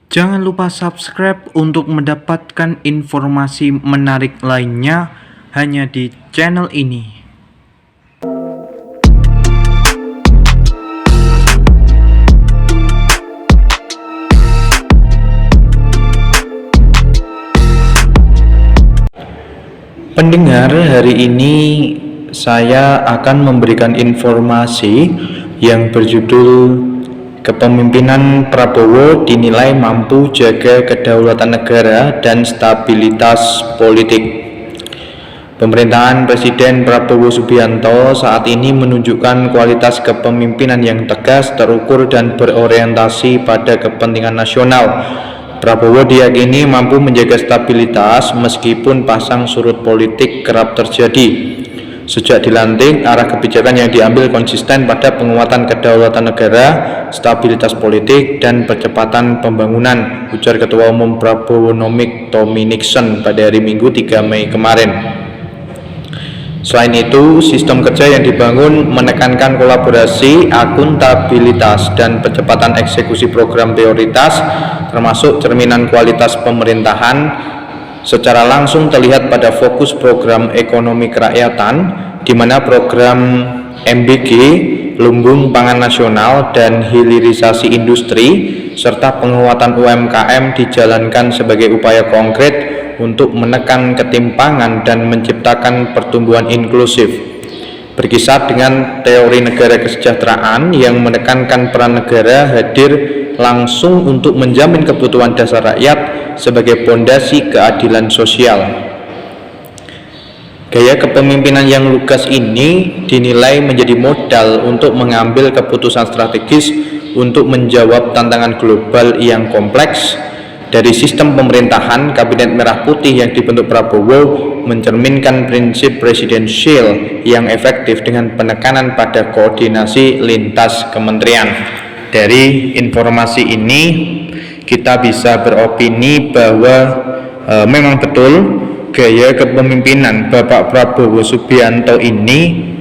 Jangan lupa subscribe untuk mendapatkan informasi menarik lainnya hanya di channel ini. Pendengar, hari ini saya akan memberikan informasi yang berjudul Kepemimpinan Prabowo dinilai mampu jaga kedaulatan negara dan stabilitas politik. Pemerintahan Presiden Prabowo Subianto saat ini menunjukkan kualitas kepemimpinan yang tegas, terukur, dan berorientasi pada kepentingan nasional. Prabowo diyakini mampu menjaga stabilitas meskipun pasang surut politik kerap terjadi. Sejak dilantik, arah kebijakan yang diambil konsisten pada penguatan kedaulatan negara, stabilitas politik, dan percepatan pembangunan, ujar Ketua Umum Prabowonomics Tommy Nixon pada hari Minggu 3 Mei kemarin. Selain itu, sistem kerja yang dibangun menekankan kolaborasi, akuntabilitas, dan percepatan eksekusi program prioritas, termasuk cerminan kualitas pemerintahan. Secara langsung terlihat pada fokus program ekonomi kerakyatan, di mana program MBG, Lumbung Pangan Nasional, dan hilirisasi industri, serta penguatan UMKM dijalankan sebagai upaya konkret untuk menekan ketimpangan dan menciptakan pertumbuhan inklusif. Berkisar dengan teori negara kesejahteraan yang menekankan peran negara hadir langsung untuk menjamin kebutuhan dasar rakyat sebagai pondasi keadilan sosial. Gaya kepemimpinan yang lugas ini dinilai menjadi modal untuk mengambil keputusan strategis untuk menjawab tantangan global yang kompleks. Dari sistem pemerintahan, Kabinet Merah Putih yang dibentuk Prabowo mencerminkan prinsip presidensial yang efektif dengan penekanan pada koordinasi lintas kementerian. Dari informasi ini kita bisa beropini bahwa memang betul gaya kepemimpinan Bapak Prabowo Subianto ini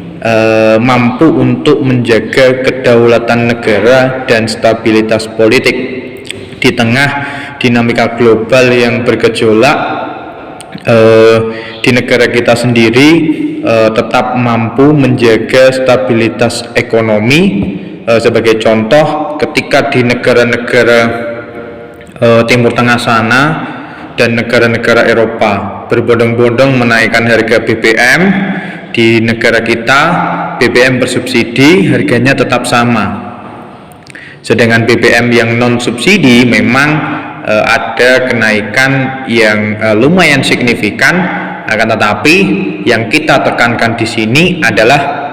mampu untuk menjaga kedaulatan negara dan stabilitas politik di tengah dinamika global yang bergejolak. Di negara kita sendiri tetap mampu menjaga stabilitas ekonomi. Sebagai contoh, ketika di negara-negara Timur Tengah sana dan negara-negara Eropa berbondong-bondong menaikkan harga BBM, di negara kita BBM bersubsidi harganya tetap sama. Sedangkan BBM yang non subsidi memang ada kenaikan yang lumayan signifikan, akan tetapi yang kita tekankan di sini adalah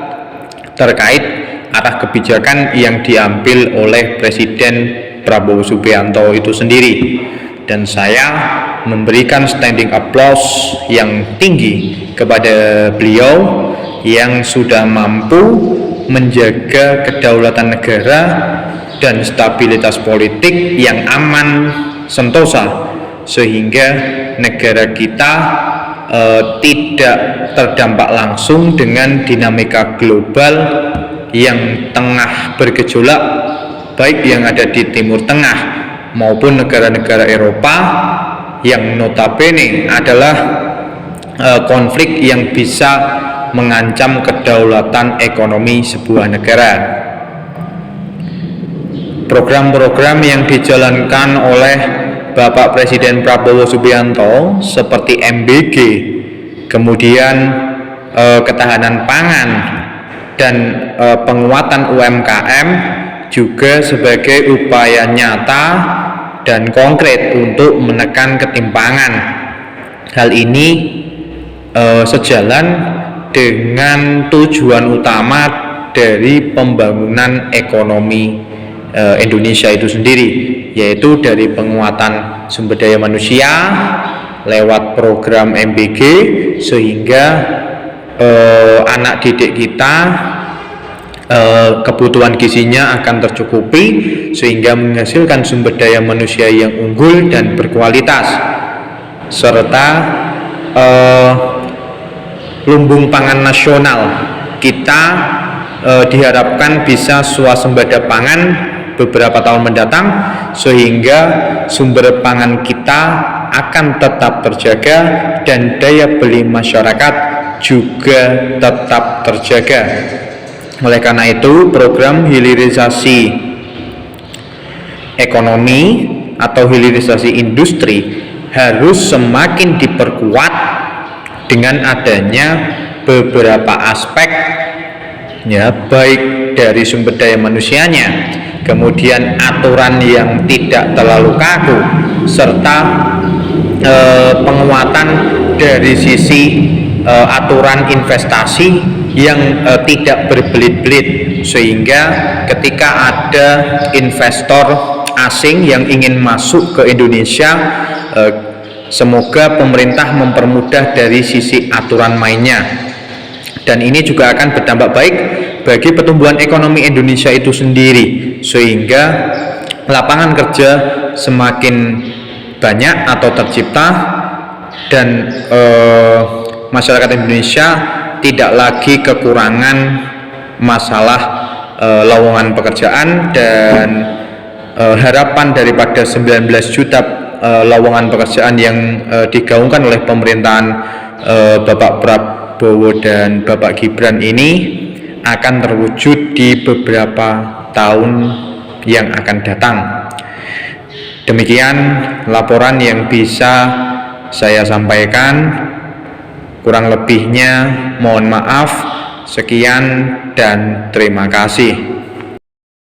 terkait arah kebijakan yang diambil oleh Presiden Prabowo Subianto itu sendiri, dan saya memberikan standing applause yang tinggi kepada beliau yang sudah mampu menjaga kedaulatan negara dan stabilitas politik yang aman sentosa, sehingga negara kita tidak terdampak langsung dengan dinamika global yang tengah bergejolak, baik yang ada di Timur Tengah maupun negara-negara Eropa yang notabene adalah konflik yang bisa mengancam kedaulatan ekonomi sebuah negara. Program-program yang dijalankan oleh Bapak Presiden Prabowo Subianto seperti MBG, kemudian ketahanan pangan, dan penguatan UMKM juga sebagai upaya nyata dan konkret untuk menekan ketimpangan. Hal ini sejalan dengan tujuan utama dari pembangunan ekonomi Indonesia itu sendiri, yaitu dari penguatan sumber daya manusia lewat program MBG, sehingga anak didik kita kebutuhan gizinya akan tercukupi, sehingga menghasilkan sumber daya manusia yang unggul dan berkualitas, serta lumbung pangan nasional kita diharapkan bisa swasembada pangan beberapa tahun mendatang, sehingga sumber pangan kita akan tetap terjaga dan daya beli masyarakat juga tetap terjaga. Oleh karena itu, program hilirisasi ekonomi atau hilirisasi industri harus semakin diperkuat dengan adanya beberapa aspek, ya, baik dari sumber daya manusianya, kemudian aturan yang tidak terlalu kaku, serta penguatan dari sisi aturan investasi yang tidak berbelit-belit, sehingga ketika ada investor asing yang ingin masuk ke Indonesia, semoga pemerintah mempermudah dari sisi aturan mainnya, dan ini juga akan berdampak baik bagi pertumbuhan ekonomi Indonesia itu sendiri, sehingga lapangan kerja semakin banyak atau tercipta, dan masyarakat Indonesia tidak lagi kekurangan masalah lowongan pekerjaan, dan harapan daripada 19 juta lowongan pekerjaan yang digaungkan oleh pemerintahan Bapak Prabowo dan Bapak Gibran ini akan terwujud di beberapa tahun yang akan datang. Demikian laporan yang bisa saya sampaikan, kurang lebihnya mohon maaf. Sekian dan terima kasih.